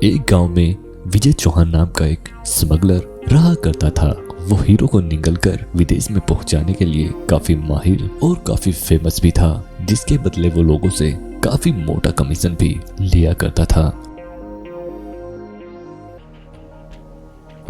एक गांव में विजय चौहान नाम का एक स्मगलर रहा करता था। वो हीरो को निगल कर विदेश में पहुंचाने के लिए काफी माहिर और काफी फेमस भी था, जिसके बदले वो लोगों से काफी मोटा कमीशन भी लिया करता था।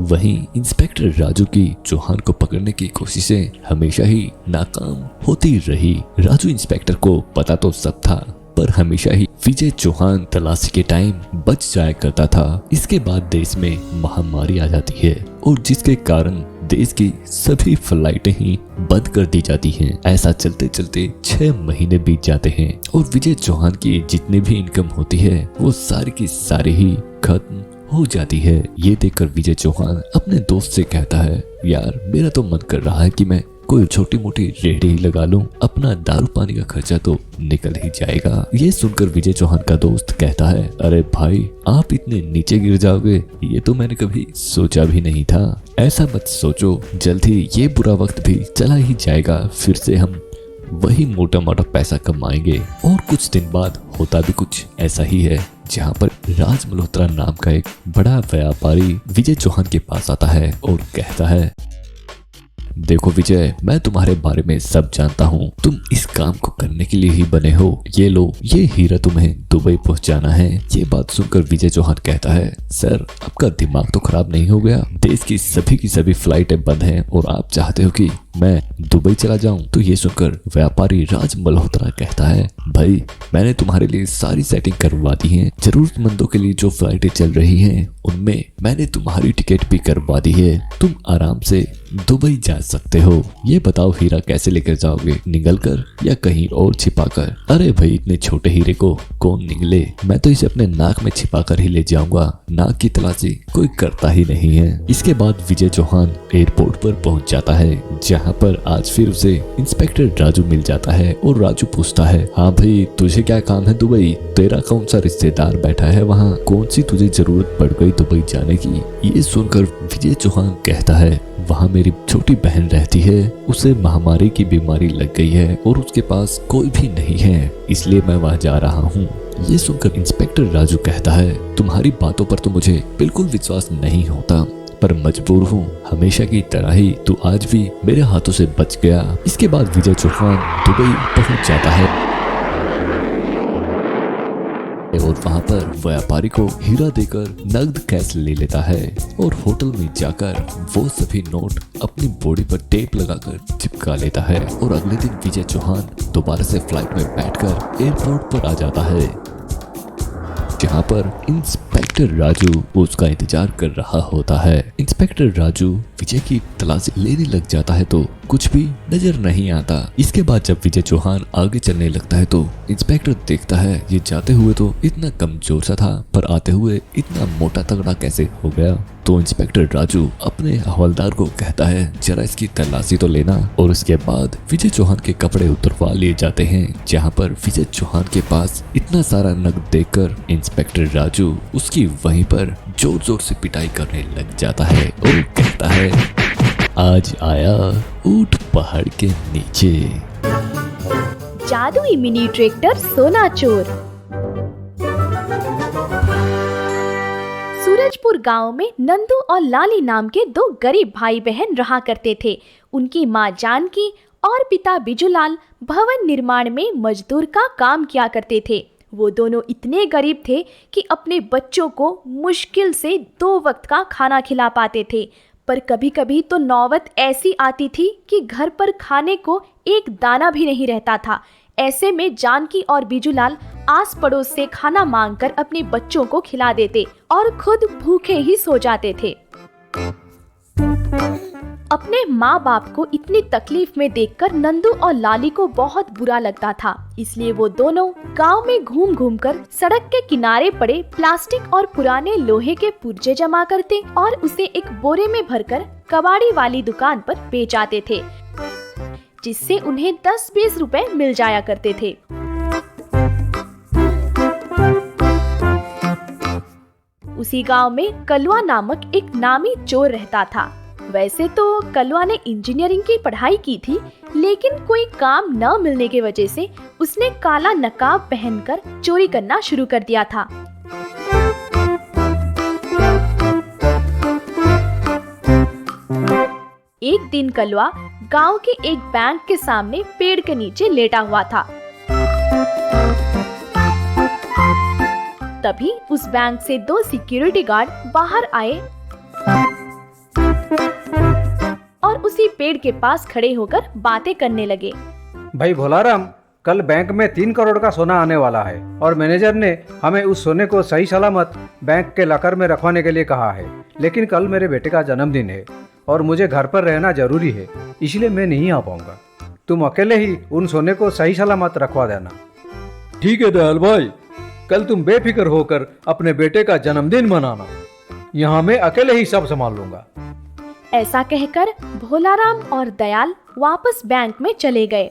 वहीं इंस्पेक्टर राजू की चौहान को पकड़ने की कोशिशें हमेशा ही नाकाम होती रही। राजू इंस्पेक्टर को पता तो सब था, पर हमेशा ही विजय चौहान तलाशी के टाइम बच जाया करता था। इसके बाद देश में महामारी आ जाती है और जिसके कारण देश की सभी फ्लाइटें ही बंद कर दी जाती हैं। ऐसा चलते चलते 6 महीने बीत जाते हैं और विजय चौहान की जितनी भी इनकम होती है वो सारी की सारी ही खत्म हो जाती है। ये देखकर विजय चौहान अपने दोस्त से कहता है, यार मेरा तो मन कर रहा है कि मैं कोई छोटी मोटी रेहड़ी ही लगा लूं, अपना दारू पानी का खर्चा तो निकल ही जाएगा। ये सुनकर विजय चौहान का दोस्त कहता है, अरे भाई आप इतने नीचे गिर जाओगे, ये तो मैंने कभी सोचा भी नहीं था। ऐसा मत सोचो, जल्द ही ये बुरा वक्त भी चला ही जाएगा, फिर से हम वही मोटा मोटा पैसा कमाएंगे। और कुछ दिन बाद होता भी कुछ ऐसा ही है, जहाँ पर राज मल्होत्रा नाम का एक बड़ा व्यापारी विजय चौहान के पास आता है और कहता है, देखो विजय, मैं तुम्हारे बारे में सब जानता हूँ, तुम इस काम को करने के लिए ही बने हो। ये लो, ये हीरा तुम्हें दुबई पहुँचाना है। ये बात सुनकर विजय चौहान कहता है, सर आपका दिमाग तो खराब नहीं हो गया? देश की सभी फ्लाइटें बंद हैं और आप चाहते हो कि मैं दुबई चला जाऊं? तो ये सुनकर व्यापारी राज मल्होत्रा कहता है, भाई मैंने तुम्हारे लिए सारी सेटिंग करवा दी है। जरूरतमंदों के लिए जो फ्लाइटें चल रही हैं उनमें मैंने तुम्हारी टिकट भी करवा दी है, तुम आराम से दुबई जा सकते हो। ये बताओ हीरा कैसे लेकर जाओगे, निगल कर या कहीं और छिपा कर? अरे भाई इतने छोटे हीरे को कौन निगले, मैं तो इसे अपने नाक में छिपा कर ही ले जाऊंगा, नाक की तलाशी कोई करता ही नहीं है। इसके बाद विजय चौहान एयरपोर्ट पर पहुंच जाता है, जहाँ पर आज फिर उसे इंस्पेक्टर राजू मिल जाता है और राजू पूछता है, हाँ भाई तुझे क्या काम है दुबई? तेरा कौन सा रिश्तेदार बैठा है वहाँ? कौन सी तुझे जरूरत पड़ गई दुबई जाने की? ये सुनकर विजय चौहान कहता है, वहाँ मेरी छोटी बहन रहती है, उसे महामारी की बीमारी लग गई है और उसके पास कोई भी नहीं है, इसलिए मैं वहाँ जा रहा हूँ। ये सुनकर इंस्पेक्टर राजू कहता है, तुम्हारी बातों पर तो मुझे बिल्कुल विश्वास नहीं होता, पर मजबूर हूँ, हमेशा की तरह ही तू आज भी मेरे हाथों से बच गया। इसके बाद विजय चौहान दुबई पहुंच जाता है और वहां पर व्यापारी को हीरा देकर नगद कैश ले लेता है और होटल में जाकर वो सभी नोट अपनी बॉडी पर टेप लगाकर चिपका लेता है। और अगले दिन विजय चौहान दोबारा से फ्लाइट में बैठकर एयरपोर्ट पर आ जाता है, जहाँ पर इंस्पेक्टर राजू उसका इंतजार कर रहा होता है। इंस्पेक्टर राजू विजय की तलाशी लेने लग जाता है तो कुछ भी नजर नहीं आता। इसके बाद जब विजय चौहान आगे चलने लगता है तो इंस्पेक्टर देखता है ये जाते हुए तो इतना कमजोर सा था, पर आते हुए इतना मोटा तगड़ा कैसे हो गया? तो इंस्पेक्टर राजू अपने हवलदार को कहता है, जरा इसकी तलाशी तो लेना। और उसके बाद विजय चौहान के कपड़े उतरवा लिए जाते हैं, जहाँ पर विजय चौहान के पास इतना सारा नगद देखकर इंस्पेक्टर राजू उसकी वहीं पर जोर जोर से पिटाई करने लग जाता है और कहता है, आज आया ऊंट पहाड़ के नीचे। जादुई मिनी ट्रैक्टर सोना चोर। सूरजपुर गांव में नंदू और लाली नाम के 2 गरीब भाई बहन रहा करते थे। उनकी माँ जानकी और पिता बिजूलाल भवन निर्माण में मजदूर का काम किया करते थे। वो दोनों इतने गरीब थे कि अपने बच्चों को मुश्किल से 2 वक्त का खाना खिला पाते थे, पर कभी कभी तो नौबत ऐसी आती थी कि घर पर खाने को एक दाना भी नहीं रहता था। ऐसे में जानकी और बिजूलाल आस पड़ोस से खाना मांगकर अपने बच्चों को खिला देते और खुद भूखे ही सो जाते थे। अपने माँ बाप को इतनी तकलीफ में देखकर नंदू और लाली को बहुत बुरा लगता था, इसलिए वो दोनों गांव में घूम घूम कर सड़क के किनारे पड़े प्लास्टिक और पुराने लोहे के पुर्जे जमा करते और उसे एक बोरे में भरकर कबाड़ी वाली दुकान पर बेच आते थे, जिससे उन्हें 10-20 रुपए मिल जाया करते थे। उसी गांव में कलवा नामक एक नामी चोर रहता था। वैसे तो कलवा ने इंजीनियरिंग की पढ़ाई की थी, लेकिन कोई काम न मिलने की वजह से उसने काला नकाब पहनकर चोरी करना शुरू कर दिया था। एक दिन कलवा गांव के एक बैंक के सामने पेड़ के नीचे लेटा हुआ था। तभी उस बैंक से 2 सिक्योरिटी गार्ड बाहर आए और उसी पेड़ के पास खड़े होकर बातें करने लगे। भाई भोलाराम, कल बैंक में 3 करोड़ का सोना आने वाला है और मैनेजर ने हमें उस सोने को सही सलामत बैंक के लॉकर में रखवाने के लिए कहा है। लेकिन कल मेरे बेटे का जन्मदिन है और मुझे घर पर रहना जरूरी है, इसलिए मैं नहीं आ पाऊंगा। तुम अकेले ही उन सोने को सही सलामत रखवा देना। ठीक है दयाल भाई, कल तुम बेफिक्र होकर अपने बेटे का जन्मदिन मनाना। यहाँ मैं अकेले ही सब संभाल लूंगा। ऐसा कहकर भोलाराम और दयाल वापस बैंक में चले गए।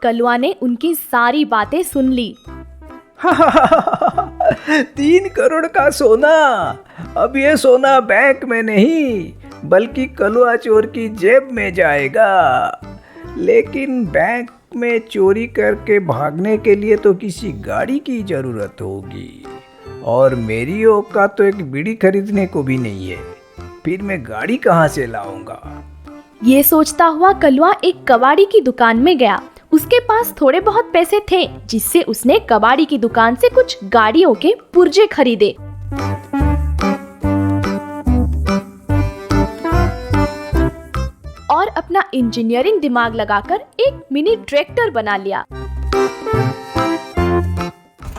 कलवा ने उनकी सारी बातें सुन ली। 3 करोड़ का सोना, अब ये सोना बैंक में नहीं बल्कि कलवा चोर की जेब में जाएगा। लेकिन बैंक में चोरी करके भागने के लिए तो किसी गाड़ी की जरूरत होगी और मेरी औकात तो एक बीड़ी खरीदने को भी नहीं है, फिर मैं गाड़ी कहाँ से लाऊंगा। ये सोचता हुआ कलवा एक कबाड़ी की दुकान में गया। उसके पास थोड़े बहुत पैसे थे, जिससे उसने कबाड़ी की दुकान से कुछ गाड़ियों के पुर्जे खरीदे। और अपना इंजीनियरिंग दिमाग लगाकर एक मिनी ट्रैक्टर बना लिया।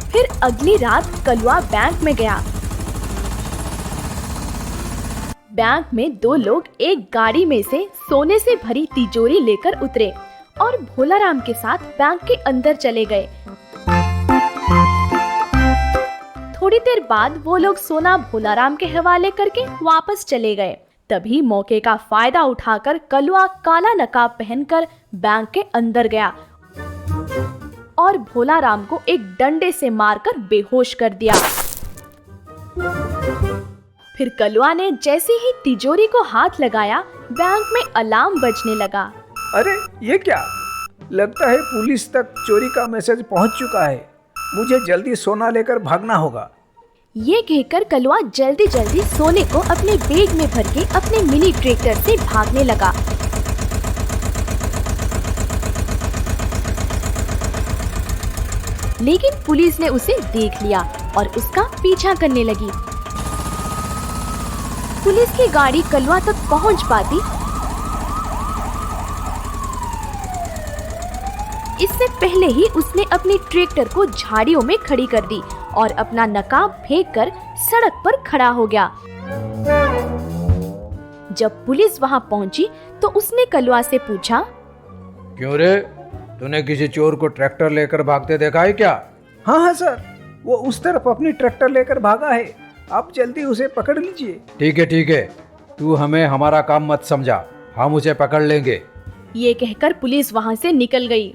फिर अगली रात कलवा बैंक में गया। बैंक में 2 लोग एक गाड़ी में से सोने से भरी तिजोरी लेकर उतरे और भोलाराम के साथ बैंक के अंदर चले गए। थोड़ी देर बाद वो लोग सोना भोलाराम के हवाले करके वापस चले गए। तभी मौके का फायदा उठाकर कलवा काला नकाब पहनकर बैंक के अंदर गया और भोलाराम को एक डंडे से मारकर बेहोश कर दिया। फिर कलवा ने जैसे ही तिजोरी को हाथ लगाया, बैंक में अलार्म बजने लगा। अरे ये क्या? लगता है पुलिस तक चोरी का मैसेज पहुंच चुका है। मुझे जल्दी सोना लेकर भागना होगा। ये कहकर कलवा जल्दी जल्दी सोने को अपने बैग में भर के अपने मिनी ट्रैक्टर से भागने लगा। लेकिन पुलिस ने उसे देख लिया और उसका पीछा करने लगी। पुलिस की गाड़ी कलवा तक पहुंच पाती इससे पहले ही उसने अपनी ट्रैक्टर को झाड़ियों में खड़ी कर दी और अपना नकाब फेंककर सड़क पर खड़ा हो गया। जब पुलिस वहां पहुंची तो उसने कलवा से पूछा, क्यों रे, तूने किसी चोर को ट्रैक्टर लेकर भागते देखा है क्या? हाँ सर, वो उस तरफ अपनी ट्रैक्टर लेकर भागा है, आप जल्दी उसे पकड़ लीजिए। ठीक है, तू हमें हमारा काम मत समझा, हम उसे पकड़ लेंगे। ये कहकर पुलिस वहां से निकल गई।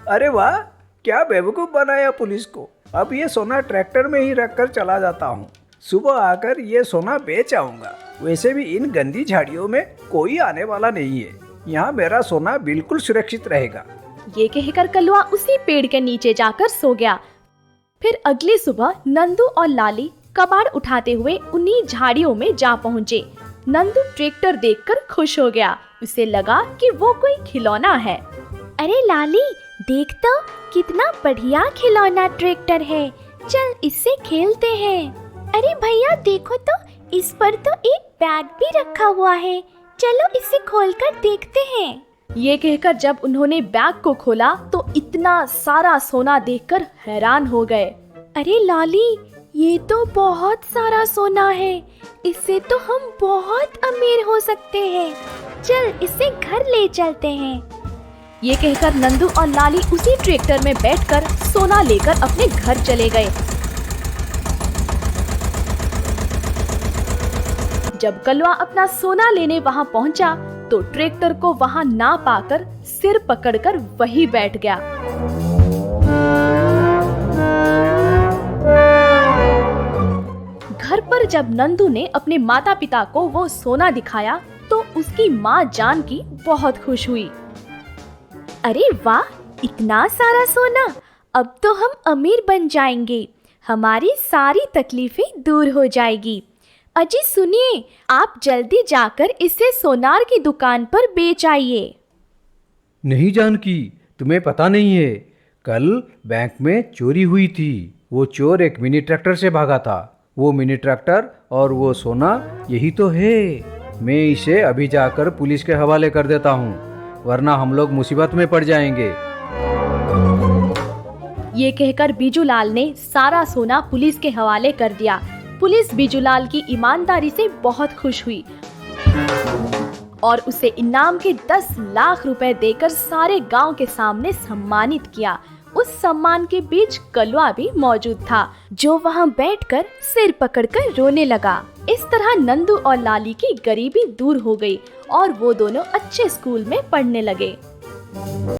अरे वाह, क्या बेवकूफ बनाया पुलिस को। अब ये सोना ट्रैक्टर में ही रखकर चला जाता हूँ। सुबह आकर ये सोना बेच आऊंगा। वैसे भी इन गंदी झाड़ियों में कोई आने वाला नहीं है, यहाँ मेरा सोना बिल्कुल सुरक्षित रहेगा। ये कहकर कलवा उसी पेड़ के नीचे जाकर सो गया। फिर अगली सुबह नंदू और लाली कबाड़ उठाते हुए उन्हीं झाड़ियों में जा पहुँचे। नंदू ट्रैक्टर देखकर खुश हो गया। उसे लगा कि वो कोई खिलौना है। अरे लाली, देख तो कितना बढ़िया खिलौना ट्रैक्टर है, चल इससे खेलते हैं। अरे भैया देखो तो, इस पर तो एक बैग भी रखा हुआ है, चलो इसे खोलकर देखते हैं। ये कहकर जब उन्होंने बैग को खोला तो इतना सारा सोना देखकर हैरान हो गए। अरे लाली, ये तो बहुत सारा सोना है, इससे तो हम बहुत अमीर हो सकते हैं, चल इसे घर ले चलते हैं। ये कहकर नंदू और लाली उसी ट्रैक्टर में बैठकर सोना लेकर अपने घर चले गए। जब कलवा अपना सोना लेने वहां पहुंचा तो ट्रैक्टर को वहां ना पाकर सिर पकड़कर वहीं बैठ गया। घर पर जब नंदू ने अपने माता पिता को वो सोना दिखाया तो उसकी माँ जानकी बहुत खुश हुई। अरे वाह, इतना सारा सोना, अब तो हम अमीर बन जाएंगे, हमारी सारी तकलीफें दूर हो जाएगी। अजी सुनिए, आप जल्दी जाकर इसे सोनार की दुकान पर बेच आइए। नहीं जानकी, तुम्हें पता नहीं है, कल बैंक में चोरी हुई थी। वो चोर एक मिनी ट्रैक्टर से भागा था। वो मिनी ट्रैक्टर और वो सोना यही तो है। मैं इसे अभी जाकर पुलिस के हवाले कर देता हूँ, वरना हम लोग मुसीबत में पड़ जाएंगे। ये कहकर बिजूलाल ने सारा सोना पुलिस के हवाले कर दिया। पुलिस बिजूलाल की ईमानदारी से बहुत खुश हुई और उसे इनाम के 10 लाख रुपए देकर सारे गांव के सामने सम्मानित किया। उस सम्मान के बीच कलवा भी मौजूद था, जो वहां बैठकर सिर पकड़कर रोने लगा। इस तरह नंदू और लाली की गरीबी दूर हो गई और वो दोनों अच्छे स्कूल में पढ़ने लगे।